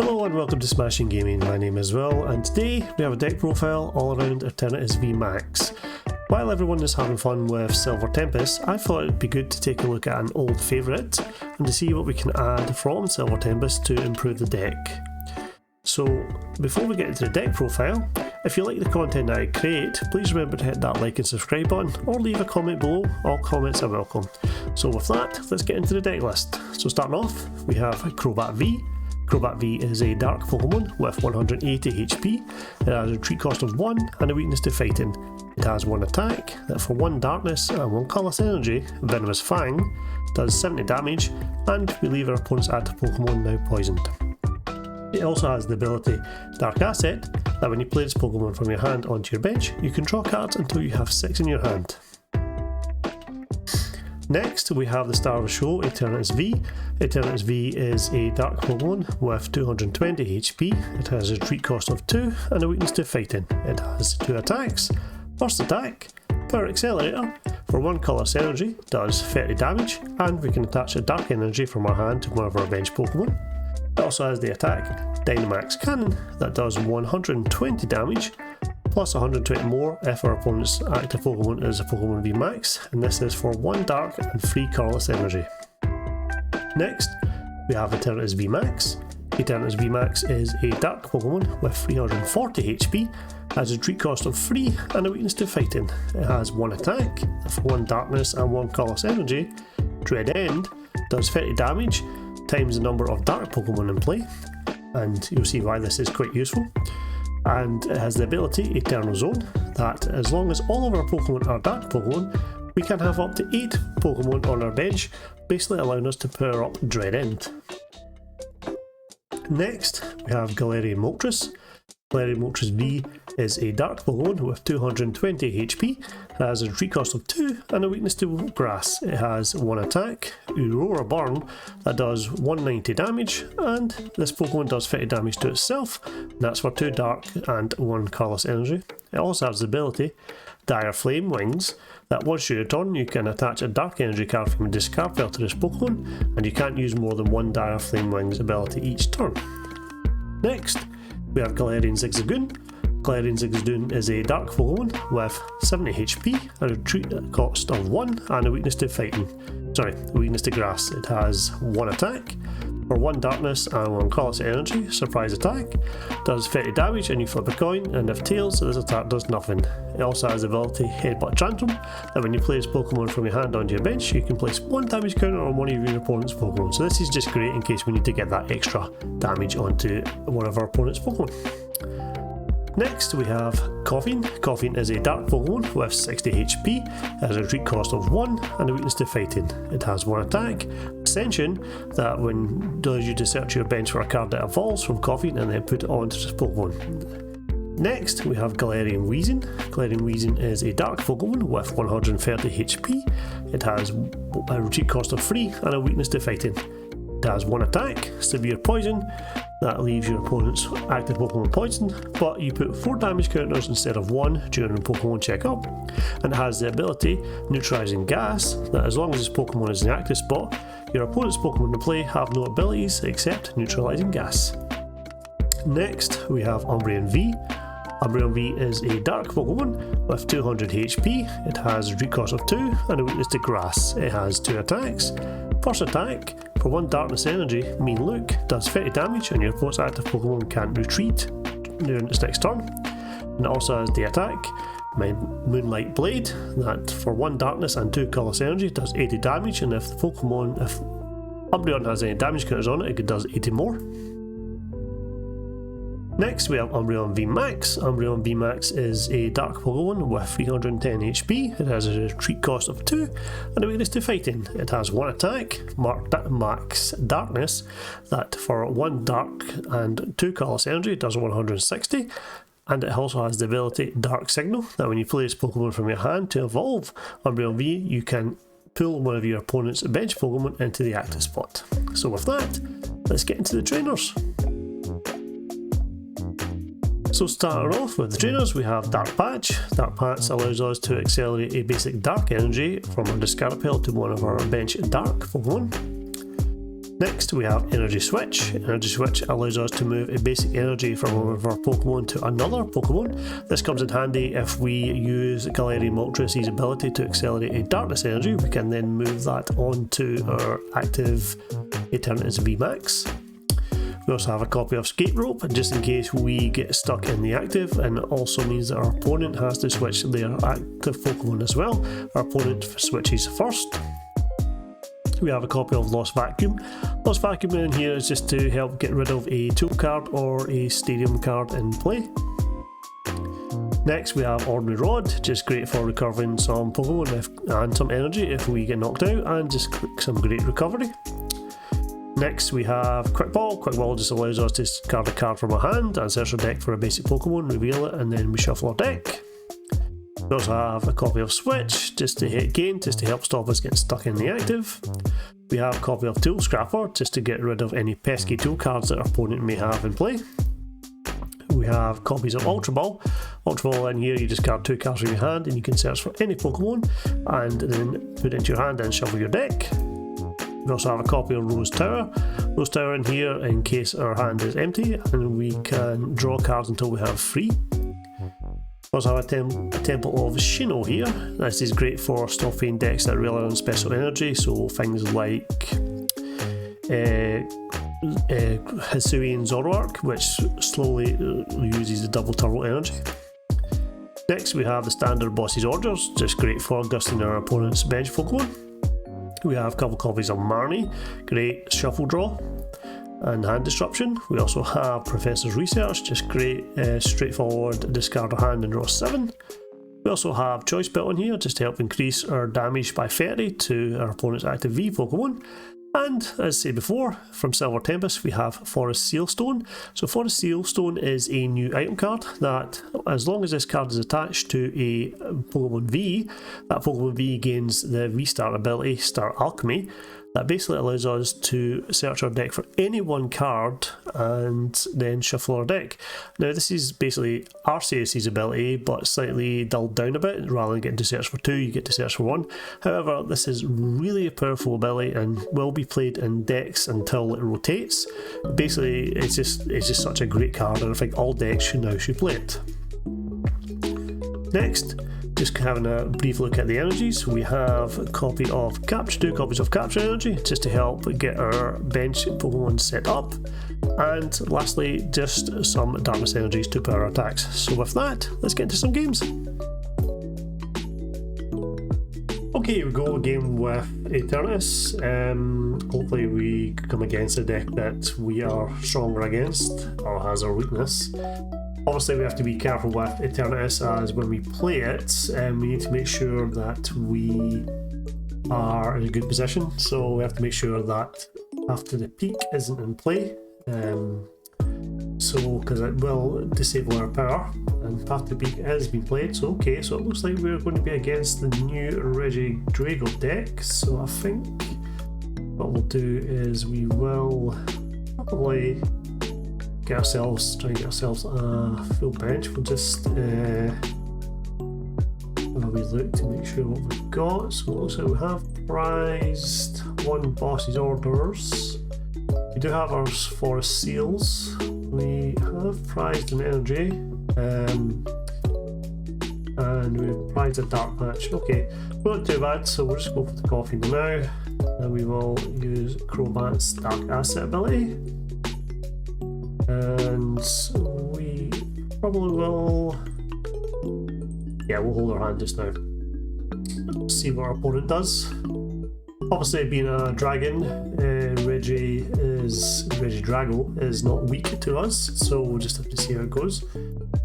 Hello and welcome to Smashing Gaming, my name is Will, and today we have a deck profile all around Eternatus VMAX. While everyone is having fun with Silver Tempest, I thought it would be good to take a look at an old favourite and to see what we can add from Silver Tempest to improve the deck. So before we get into the deck profile, if you like the content that I create, please remember to hit that like and subscribe button or leave a comment below. All comments are welcome. So with that, let's get into the deck list. So starting off, we have Crobat V. Crobat V is a dark Pokemon with 180 HP, it has a retreat cost of 1 and a weakness to fighting. It has 1 attack that for 1 darkness and 1 colourless energy, Venomous Fang, does 70 damage, and we leave our opponent's active Pokemon now poisoned. It also has the ability Dark Asset, that when you play this Pokemon from your hand onto your bench, you can draw cards until you have 6 in your hand. Next, we have the star of the show, Eternatus V. Eternatus V is a dark Pokemon with 220 HP, it has a retreat cost of 2 and a weakness to fighting. It has 2 attacks. First attack, Power Accelerator, for 1 colourless energy, does 30 damage, and we can attach a dark energy from our hand to one of our bench Pokemon. It also has the attack, Dynamax Cannon, that does 120 damage, plus 120 more if our opponent's active Pokemon is a Pokemon VMAX, and this is for 1 dark and 3 colourless energy. Next, we have Eternatus VMAX. Eternatus VMAX is a dark Pokemon with 340 HP, has a retreat cost of 3 and a weakness to fighting. It has 1 attack for 1 darkness and 1 colourless energy. Dread End does 30 damage times the number of dark Pokemon in play, and you'll see why this is quite useful. And it has the ability Eternal Zone, that as long as all of our Pokemon are dark Pokemon, we can have up to 8 Pokemon on our bench, basically allowing us to power up Dread End. Next, we have Galarian Moltres. Galarian Moltres V is a dark Pokemon with 220 HP, it has a retreat cost of 2 and a weakness to grass. It has 1 attack, Aurora Burn, that does 190 damage, and this Pokemon does 50 damage to itself, and that's for 2 dark and 1 colourless energy. It also has the ability Dire Flame Wings, that once you return you can attach a dark energy card from a discard pile to this Pokemon, and you can't use more than 1 Dire Flame Wings ability each turn. Next, we have Galarian Zigzagoon. Galarian Zigzagoon is a dark Pokemon with 70 HP, a retreat cost of 1 and a weakness to fighting. Sorry, a weakness to grass. It has 1 attack for 1 darkness and 1 colourless energy. Surprise attack does 30 damage and you flip a coin, and if tails, this attack does nothing. It also has the ability Headbutt Tantrum, that when you play this Pokemon from your hand onto your bench, you can place 1 damage counter on one of your opponent's Pokemon. So this is just great in case we need to get that extra damage onto one of our opponent's Pokemon. Next we have Koffing. Koffing is a dark Pokemon with 60 HP, it has a retreat cost of 1 and a weakness to fighting. It has 1 attack, Ascension, that when allows you to search your bench for a card that evolves from Koffing and then put it onto this Pokemon. Next we have Galarian Weezing. Galarian Weezing is a dark Pokemon with 130 HP, it has a retreat cost of 3 and a weakness to fighting. It has 1 attack, Severe Poison, that leaves your opponent's active Pokemon poisoned, but you put 4 damage counters instead of 1 during the Pokemon checkup. And it has the ability Neutralizing Gas, that as long as this Pokemon is in the active spot, your opponent's Pokemon to play have no abilities except Neutralizing Gas. Next we have Umbreon V. Umbreon V is a dark Pokemon with 200 HP, it has a retreat cost of 2 and a weakness to grass. It has 2 attacks. First attack, for 1 darkness energy, Mean Look, does 30 damage and your opponent's active Pokemon can't retreat during its next turn. And it also has the attack, Moonlight Blade, that for 1 darkness and 2 colourless energy does 80 damage, and if Umbreon has any damage counters on it, it does 80 more. Next we have Umbreon VMAX. Umbreon VMAX is a dark Pokemon with 310 HP, it has a retreat cost of 2 and a weakness to fighting. It has 1 attack, Max Darkness, that for 1 dark and 2 colourless energy does 160, and it also has the ability Dark Signal, that when you play this Pokemon from your hand to evolve Umbreon V, you can pull one of your opponent's bench Pokemon into the active spot. So with that, let's get into the trainers. So starting off with the trainers, we have Dark Patch. Dark Patch allows us to accelerate a basic dark energy from our discard pile to one of our bench dark Pokemon. Next we have Energy Switch. Energy Switch allows us to move a basic energy from one of our Pokemon to another Pokemon. This comes in handy if we use Galarian Moltres' ability to accelerate a darkness energy. We can then move that onto our active Eternatus VMAX. We also have a copy of Escape Rope just in case we get stuck in the active, and it also means that our opponent has to switch their active Pokemon as well. Our opponent switches first. We have a copy of Lost Vacuum. Lost Vacuum in here is just to help get rid of a tool card or a stadium card in play. Next we have Ordinary Rod, just great for recovering some Pokemon and some energy if we get knocked out, and just some great recovery. Next we have Quick Ball. Quick Ball just allows us to discard a card from our hand and search our deck for a basic Pokemon, reveal it, and then we shuffle our deck. We also have a copy of Switch, just to hit gain, just to help stop us getting stuck in the active. We have a copy of Tool Scrapper, just to get rid of any pesky tool cards that our opponent may have in play. We have copies of Ultra Ball. Ultra Ball in here, you discard 2 cards from your hand and you can search for any Pokemon and then put it into your hand and shuffle your deck. We also have a copy of Rose Tower. Rose Tower in here in case our hand is empty and we can draw cards until we have 3. We also have a Temple of Sinnoh here. This is great for stopping decks that rely on special energy, so things like Hisuian Zoroark, which slowly uses the double turbo energy. Next we have the standard boss's orders, just great for gusting our opponent's bench Pokemon. We have a couple copies of Marnie, great shuffle draw and hand disruption. We also have Professor's Research, just great straightforward discard a hand and draw 7. We also have Choice Belt in here, just to help increase our damage by 30 to our opponent's active V Pokemon. And as said before, from Silver Tempest we have Forest Sealstone. So Forest Sealstone is a new item card that, as long as this card is attached to a Pokemon V, that Pokemon V gains the V-Star ability, Star Alchemy. That basically allows us to search our deck for any one card and then shuffle our deck. Now this is basically Arceus's ability, but slightly dulled down a bit. Rather than getting to search for 2, you get to search for 1. However, this is really a powerful ability and will be played in decks until it rotates. Basically, it's just such a great card, and I think all decks should play it. Next, just having a brief look at the energies, we have a copy of two copies of Capture Energy, just to help get our bench Pokemon set up, and lastly just some Darkness Energies to power attacks. So with that, let's get into some games. Okay, here we go, a game with Eternatus. Hopefully we come against a deck that we are stronger against, or has our weakness. Obviously we have to be careful with Eternatus, as when we play it, we need to make sure that we are in a good position. So we have to make sure that after the peak isn't in play, because it will disable our power, and after the peak has been played. So okay, so it looks like we're going to be against the new Regidrago deck. So I think what we'll do is we will probably try and get ourselves a full bench. We'll just have a wee look to make sure what we've got. So it looks like we have prized 1 boss's orders. We do have our Forest Seals. We have prized an energy, and we've prized a Dark Patch. Okay, not too bad, so we'll just go for the Koffing now, and we will use Crobat's Dark Asset ability. And we probably will, we'll hold our hand just now. See what our opponent does. Obviously, being a dragon, Regidrago is not weak to us, so we'll just have to see how it goes.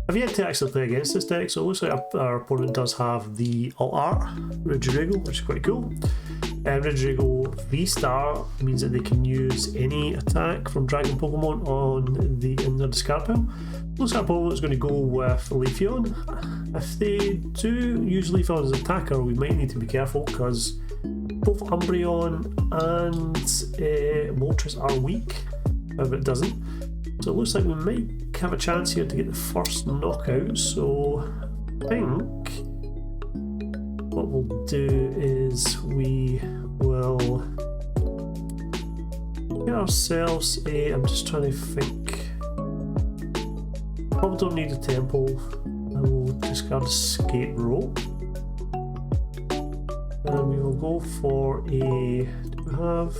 I've yet to actually play against this deck, so it looks like our opponent does have the Alt Art Regidrago, which is quite cool. Regidrago V-Star means that they can use any attack from Dragon Pokemon in their discard pile. Looks like our opponent is going to go with Leafeon. If they do use Leafeon as an attacker, we might need to be careful, because both Umbreon and Moltres are weak, if it doesn't. So it looks like we might have a chance here to get the first knockout. So I think what we'll do is we will Get ourselves a, I'm just trying to think, probably don't need a temple. I will discard Escape Rope. And we will go for a, do we have,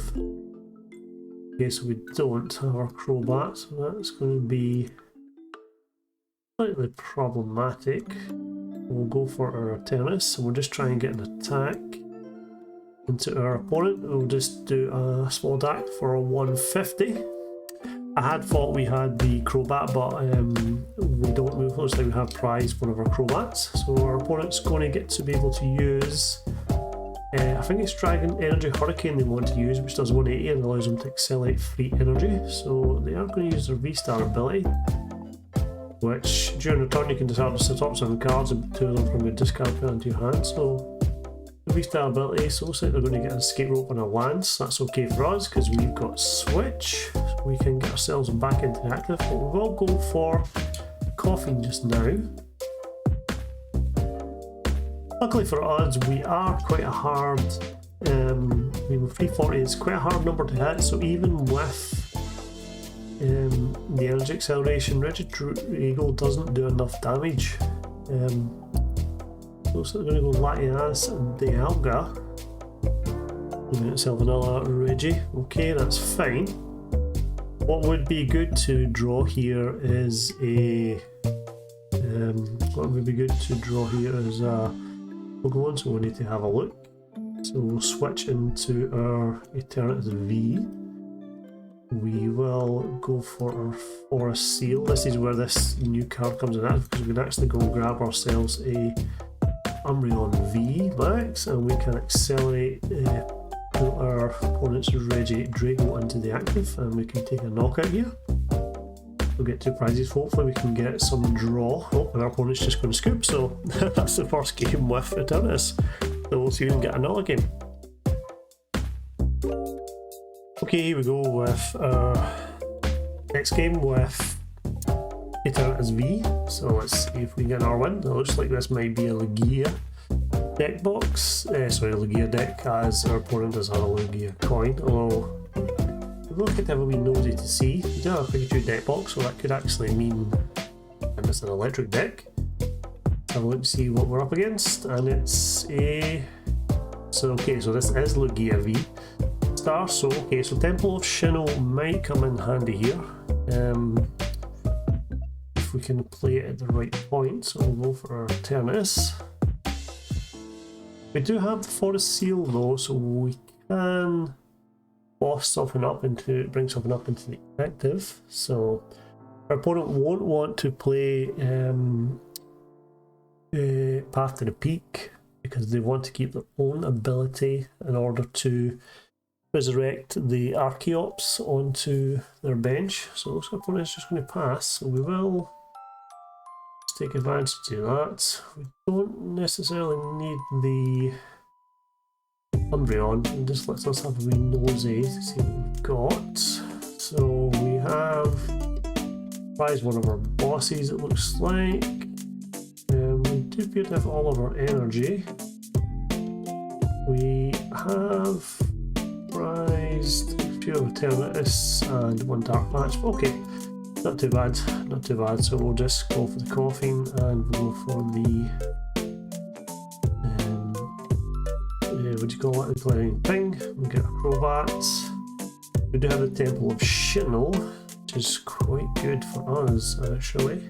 okay, so we don't have our Crobat, so that's going to be slightly problematic. We'll go for our Eternatus, and we'll just try and get an attack into our opponent. We'll just do a small attack for a 150. I had thought we had the Crobat, but we don't. It looks like we have prized one of our Crobats, so our opponent's going to get to be able to use, I think it's Dragon Energy Hurricane they want to use, which does 180 and allows them to accelerate free energy. So they are going to use their V-Star ability, which during the turn you can discard the top 7 cards and 2 of them from your discard pile into your hand. So the V-Star ability, so it looks like they're going to get an Escape Rope and a Lance. That's okay for us because we've got Switch, so we can get ourselves back into the active, but we will go for Koffing just now. Luckily for us, we are quite a hard, I mean, 340 is quite a hard number to hit, so even with the energy acceleration, Rigid Eagle doesn't do enough damage. Looks like they're going to go Latias and Dialga. Give itself another Reggie. Okay, that's fine. What would be good to draw here is a. What would be good to draw here is a Pokemon, so we need to have a look. So we'll switch into our Eternatus V. We will go for our Forest Seal. This is where this new card comes in at, because we can actually go and grab ourselves a Umbreon VMAX, and we can accelerate put our opponent's Reggie Drago into the active, and we can take a knockout here. We'll get 2 prizes. Hopefully we can get some draw. Oh, and our opponent's just going to scoop, so that's the first game with Eternatus. So we'll see if we can get another game. Okay, here we go with our next game with Eternatus V. So let's see if we can get another win. It looks like this might be a Lugia deck box. Sorry, Lugia deck, as our opponent does have a Lugia coin. Although we look at have a wee nosy to see. We do have a Pikachu deck box, so that could actually mean it's an electric deck. Have a look to see what we're up against, and it's a. So okay, so this is Lugia V Star. So okay, so Temple of Sinnoh might come in handy here. If we can play it at the right point, so we'll go for our Eternatus. We do have the Forest Seal though, so we can boss something up into, bring something up into the active. So our opponent won't want to play Path to the Peak, because they want to keep their own ability in order to resurrect the Archeops onto their bench. So it looks like our opponent's just going to pass, so we will take advantage of that. We don't necessarily need the Umbreon, and just lets us have a wee nosy to see what we've got. So we have prized one of our bosses, it looks like. We do appear to have all of our energy. We have prized a few of Eternatus and 1 Dark Patch. Okay, not too bad, not too bad. So we'll just go for the Koffing and we'll go for the what do you call it? The Galarian Ping. We'll get a Crobat. We do have the Temple of Sinnoh, which is quite good for us actually.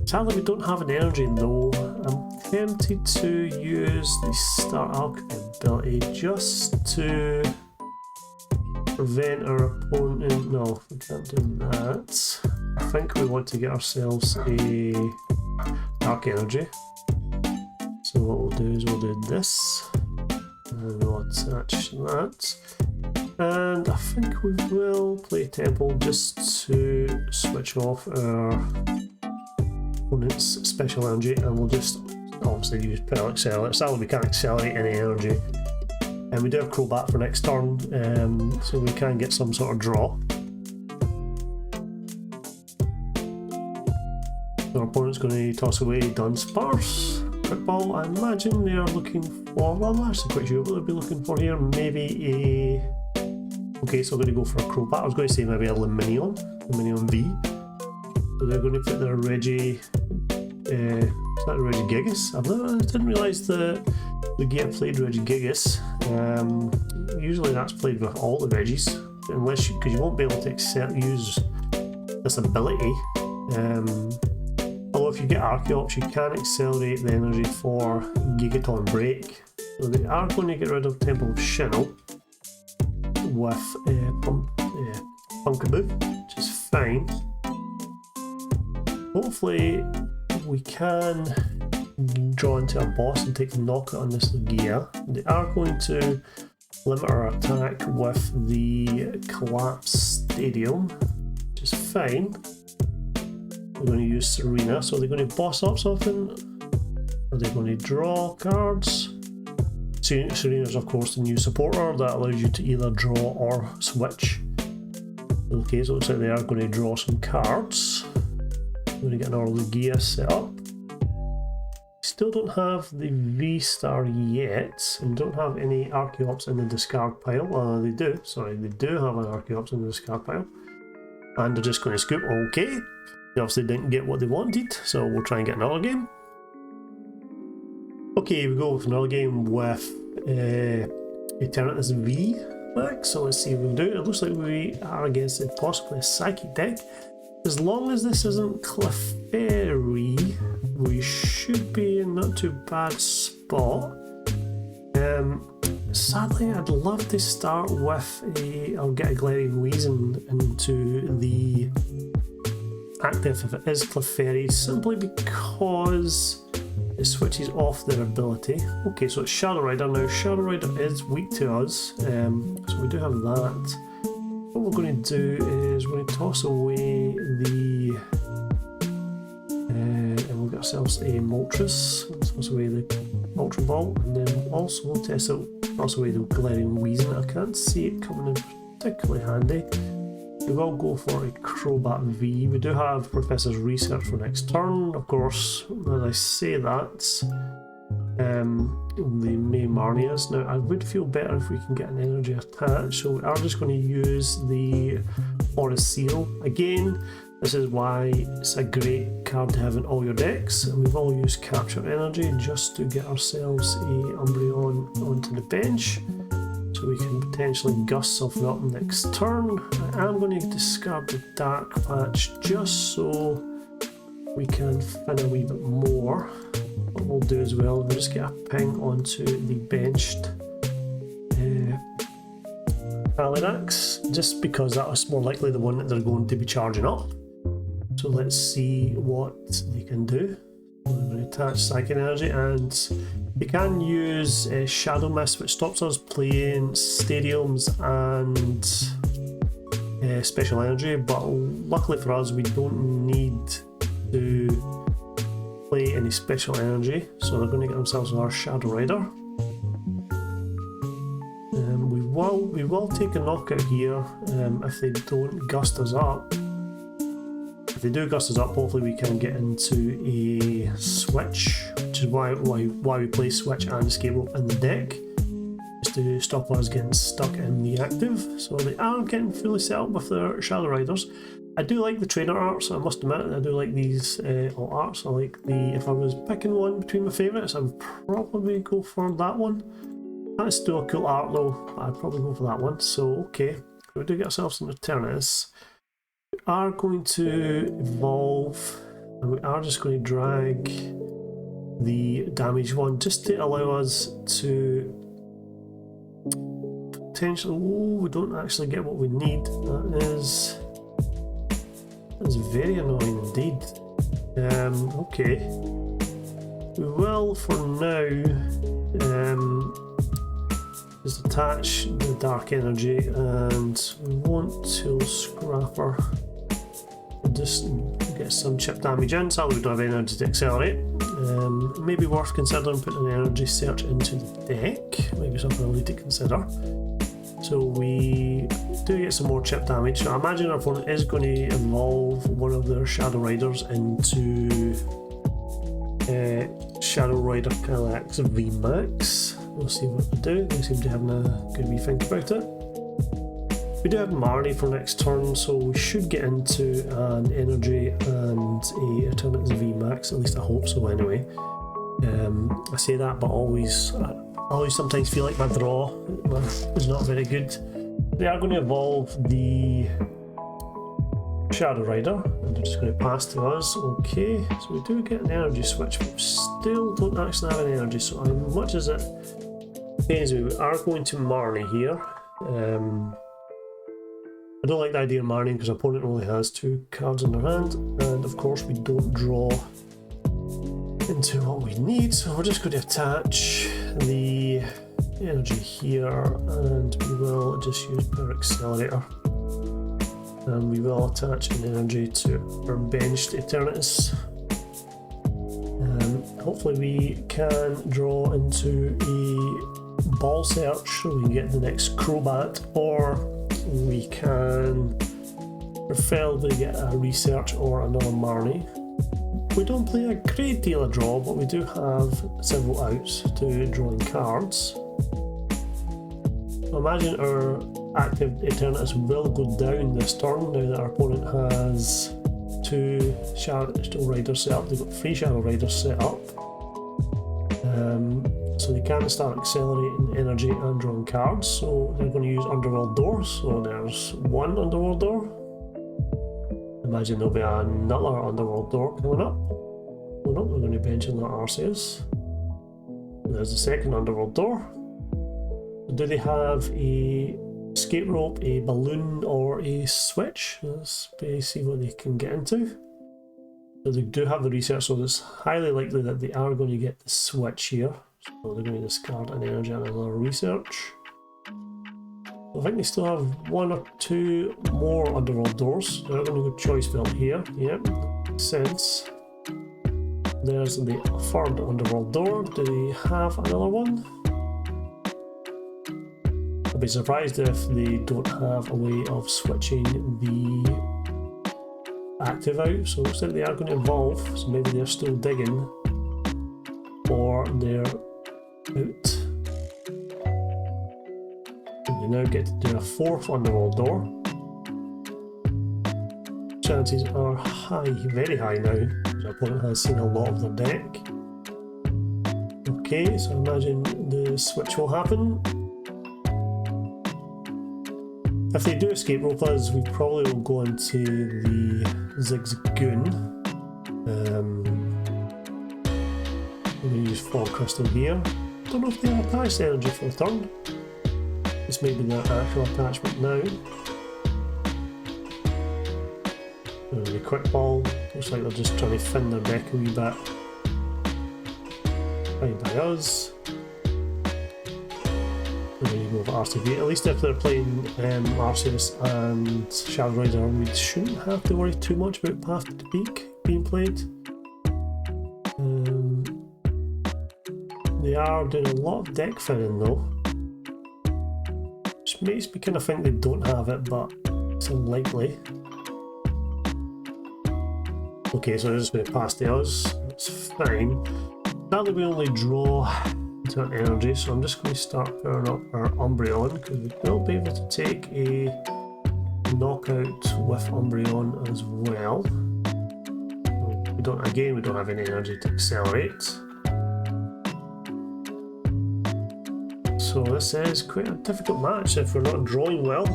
Sadly we don't have an energy though. I'm tempted to use the Star Alchemy ability just to prevent our opponent. No, we can't do that. I think we want to get ourselves a Dark Energy. So what we'll do is we'll do this, and we'll attach that. And I think we will play Temple just to switch off our opponent's special energy, and we'll just obviously use Pearl Accelerate. Sadly we can't accelerate any energy. And we do have Crobat for next turn, so we can get some sort of draw. So our opponent's going to toss away Dunsparce. Quick Ball, I imagine they are looking for, well I'm actually quite sure what they'll be looking for here, maybe a Okay, so I'm going to go for a Crobat. I was going to say maybe a Lumineon V. So they're going to put their Reggie, it's not Regigigas. I didn't realise the gear played Regigigas. Usually that's played with all the Reggies, unless because you won't be able to use this ability. Although if you get Archeops, you can accelerate the energy for Gigaton Break. So they are going to get rid of Temple of Sinnoh with Pumpkaboo, which is fine. Hopefully we can draw into a boss and take the knockout on this gear. They are going to limit our attack with the Collapse Stadium, which is fine. We're going to use Serena, so they're going to boss up something. Are they going to draw cards? Serena's of course the new supporter that allows you to either draw or switch. Okay, so it looks like they are going to draw some cards. We're going to get an early gear set up. Still don't have the V-Star yet, and don't have any Archeops in the discard pile. They do have an Archeops in the discard pile. And they're just going to scoop. Okay, they obviously didn't get what they wanted, so we'll try and get another game. Okay, we go with another game with Eternatus VMAX, so let's see what we can do. It looks like we are against possibly a Psychic deck. As long as this isn't Clefairy, we should be in not too bad spot. Sadly, I'd love to start with I'll get a Galarian Weezing into the active if it is Clefairy, simply because it switches off their ability. Okay, so it's Shadow Rider now. Shadow Rider is weak to us, so we do have that. What we're going to do is we're going to toss away the and we'll get ourselves a Moltres. We'll toss away the Ultra Ball, and then also we'll toss away the Galarian Weezing. I can't see it coming in particularly handy. We will go for a Crobat V. We do have Professor's Research for next turn. Of course, as I say that, the May Marnie is. Now, I would feel better if we can get an energy attached, so we are just going to use the RCL. Again, this is why it's a great card to have in all your decks, and we've all used Capture Energy just to get ourselves a Umbreon onto the bench, so we can potentially gust something up next turn. I am going to discard the Dark Patch just so we can fin a wee bit more. What we'll do as well, we'll just get a ping onto the benched Galarax, just because that was more likely the one that they're going to be charging up. So let's see what they can do. We're going to attach Psychic Energy, and we can use Shadow Mist, which stops us playing Stadiums and Special Energy, but luckily for us we don't need to play any Special Energy, so they're going to get themselves our Shadow Rider. We will take a knockout here if they don't gust us up. If they do gust us up, hopefully we can get into a switch, which is why we play switch and escape rope in the deck, just to stop us getting stuck in the active. So they are getting fully set up with their Shadow Riders. I do like the trainer arts, I must admit. I do like these alt arts. I like if I was picking one between my favourites, I would probably go for that one. That's still a cool art though, but I'd probably go for that one. So okay, we do get ourselves an Eternatus. We are going to evolve, and we are just going to drag the damage one just to allow us to potentially. Oh, we don't actually get what we need. That's very annoying indeed. Okay, we will for now just attach the Dark Energy, and we want Tool Scrapper. We'll just get some chip damage in. Sadly we don't have energy to accelerate. Maybe worth considering putting an energy search into the deck. Maybe something I'll need to consider. So we do get some more chip damage. So I imagine our opponent is going to evolve one of their Shadow Riders into Shadow Rider Galarian VMAX. We'll see what they do. They seem to have a good wee think about it. We do have Marnie for next turn, so we should get into an Energy and a Eternatus VMAX, at least I hope so anyway. I say that, but I always sometimes feel like my draw is not very good. They are going to evolve the Shadow Rider, and they're just going to pass to us. Okay, so we do get an Energy Switch, but we still don't actually have an Energy, so as much as it pains me, we are going to Marnie here. I don't like the idea of Marnie because our opponent only has 2 cards in their hand, and of course we don't draw into what we need, so we're just going to attach the energy here, and we will just use Power Accelerator, and we will attach an energy to our benched Eternatus. Hopefully we can draw into a Ball Search so we can get the next Crobat, or we can preferably get a Research or another Marnie. We don't play a great deal of draw, but we do have several outs to drawing cards. Imagine our active Eternatus will go down this turn now that our opponent has 2 Shadow Riders set up. They've got 3 Shadow Riders set up. So they can start accelerating energy and drawing cards. So they're going to use Underworld Door. So there's 1 Underworld Door. Imagine there'll be another Underworld Door coming up. We're going to bench in that Arceus. There's the second Underworld Door. Do they have a Escape Rope, a Balloon, or a Switch? Let's see what they can get into. So they do have the Research, so it's highly likely that they are going to get the Switch here. So they're going to discard an energy and another Research. I think they still have 1 or 2 more Underworld Doors. They're going to go Choice Belt here. Yep, makes sense. There's the 3rd Underworld Door. Do they have another one? I'd be surprised if they don't have a way of switching the active out. So it looks like they are going to evolve. So maybe they're still digging, or they're out. We now get to do a 4th Underworld Door. Chances are high, very high now, because our opponent has seen a lot of their deck. Okay, so imagine the switch will happen. If they do Escape Rope us, we probably will go into the Zigzagoon. I'm going to use Fog Crystal here. Don't know if they have attached energy for the turn. This may be their actual attachment now. The Quick Ball, looks like they're just trying to thin their deck a wee bit. Fine by us. We're going to go with RCV. At least if they're playing Arceus and Shadow Rider, we shouldn't have to worry too much about Path to Peak being played. They are doing a lot of deck thinning though, which makes me kind of think they don't have it, but it's unlikely. Okay, so they're just going to pass to us. It's fine. Now that we only draw into an energy, so I'm just going to start powering up our Umbreon, because we will be able to take a knockout with Umbreon as well. We don't have any energy to accelerate. So this is quite a difficult match if we're not drawing well.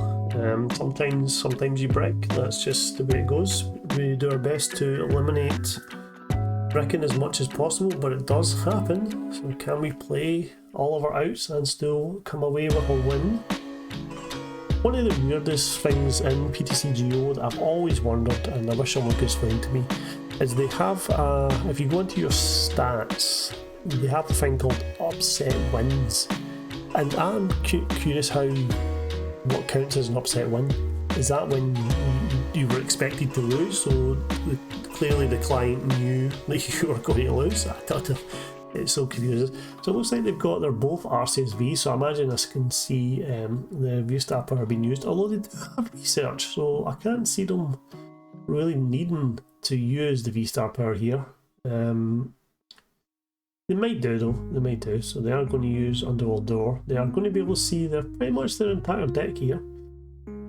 Sometimes you break, that's just the way it goes. We do our best to eliminate bricking as much as possible, but it does happen. So can we play all of our outs and still come away with a win? One of the weirdest things in PTCGO that I've always wondered, and I wish someone could explain to me, is they have, if you go into your stats, they have a thing called upset wins. And I'm curious what counts as an upset win. Is that when you were expected to lose, so clearly the client knew that you were going to lose? I don't know, it's so confusing. So it looks like they've got, they're both Arceus V, so I imagine I can see the V-Star power being used, although they do have Research, so I can't see them really needing to use the V-Star power here. They might do though, they might do. So they are going to use Underworld Door. They are going to be able to see pretty much their entire deck here.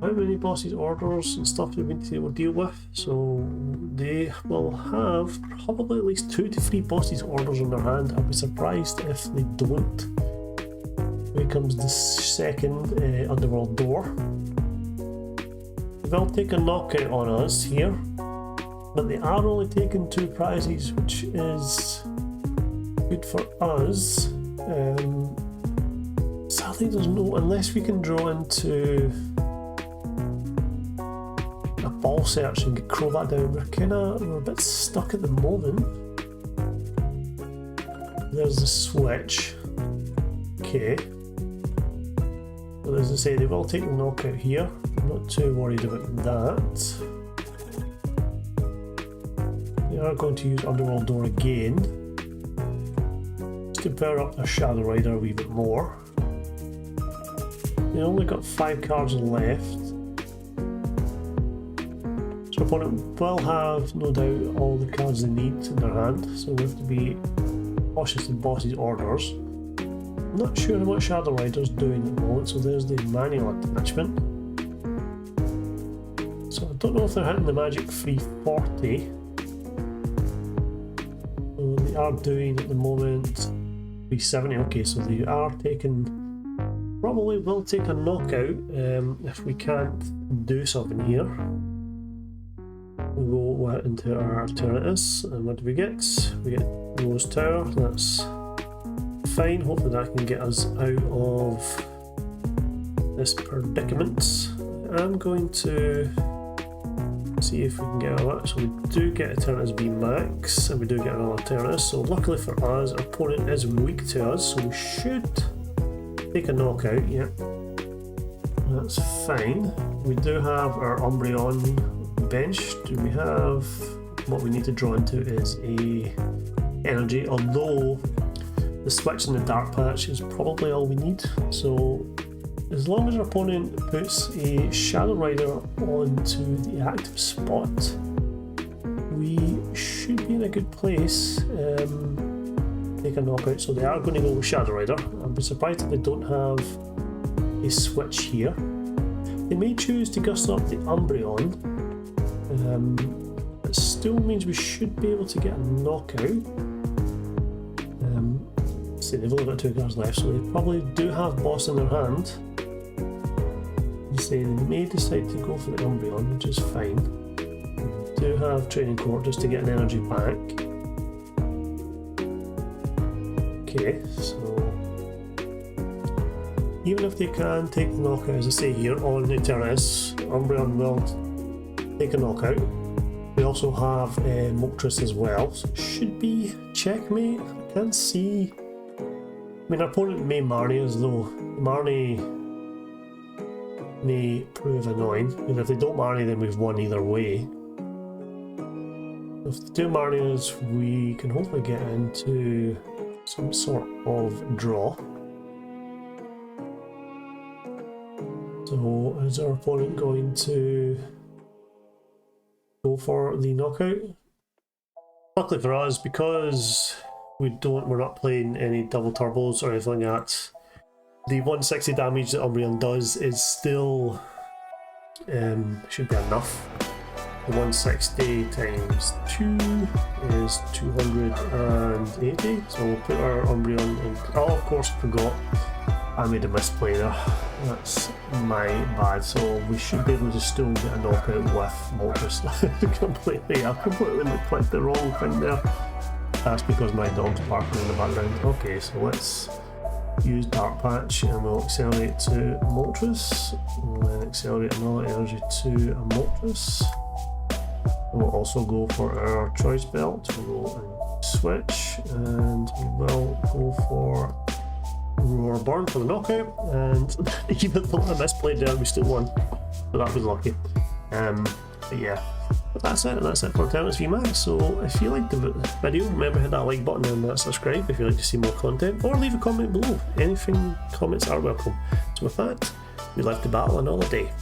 how many bosses orders and stuff we need to deal with, so they will have probably at least 2 to 3 bosses orders in their hand. I'd be surprised if they don't. Here comes the second Underworld door. They'll take a knockout on us here, but they are only taking 2 prizes, which is good for us. Sadly, there's no, unless we can draw into a ball search and get Crobat down, we're a bit stuck at the moment. There's the switch. Okay. So as I say, they will take the knockout here. I'm not too worried about that. They are going to use Underworld Door again, just to power up their Shadow Rider a wee bit more. They only got 5 cards left. So opponent will have, no doubt, all the cards they need in their hand, so we have to be cautious in bosses' orders. I'm not sure what Shadow Rider's doing at the moment, so there's the manual attachment. So I don't know if they're hitting the magic 340. So they are doing at the moment 370. Okay, so they are taking, probably will take a knockout if we can't do something here. We'll go into our Eternatus, and what do we get? We get Rose Tower. That's fine. Hopefully that can get us out of this predicament. I'm going to see if we can get out of that. So we do get Eternatus VMAX, and we do get another Eternatus. So luckily for us, our opponent is weak to us, so we should take a knockout. Yeah, that's fine. We do have our Umbreon bench. Do we have, what we need to draw into is a energy, although the switch and the Dark Patch is probably all we need. So as long as our opponent puts a Shadow Rider onto the active spot, we should be in a good place. Take a knockout, so they are going to go with Shadow Rider. I'd be surprised if they don't have a switch here. They may choose to gust up the Umbreon. It still means we should be able to get a knockout. See, they've only got 2 cards left, so they probably do have boss in their hand. You say they may decide to go for the Umbreon, which is fine. They do have Training Court just to get an energy back. Okay, so even if they can take the knockout, as I say here, on Eternatus, Umbreon will take a knockout. We also have Moltres as well, so it should be checkmate. I can't see. I mean, our opponent may Marnie, as though Marnie may prove annoying, and if they don't Marnie, then we've won either way. If they do Marnie us, we can hopefully get into some sort of draw. So is our opponent going to go for the knockout? Luckily for us, because we're not playing any double turbos or anything like that, the 160 damage that Umbreon does is still should be enough. The 160 times 2 is 280, so we'll put our Umbreon in. Oh, of course, forgot. I made a misplay there. That's my bad. So we should be able to still get a knockout with Moltres. I completely clicked the wrong thing there. That's because my dog's barking in the background. Okay, so let's use Dark Patch and we'll accelerate to Moltres. And then accelerate another energy to a Moltres. And we'll also go for our Choice Belt. We'll go and switch, and we will go for Roar Burn for the knockout, and even though I misplayed there, we still won, so that was lucky. But yeah, but that's it for Eternatus VMAX. So if you liked the video, remember hit that like button and that subscribe if you'd like to see more content, or leave a comment below. Anything, comments are welcome. So with that, we left to battle another day.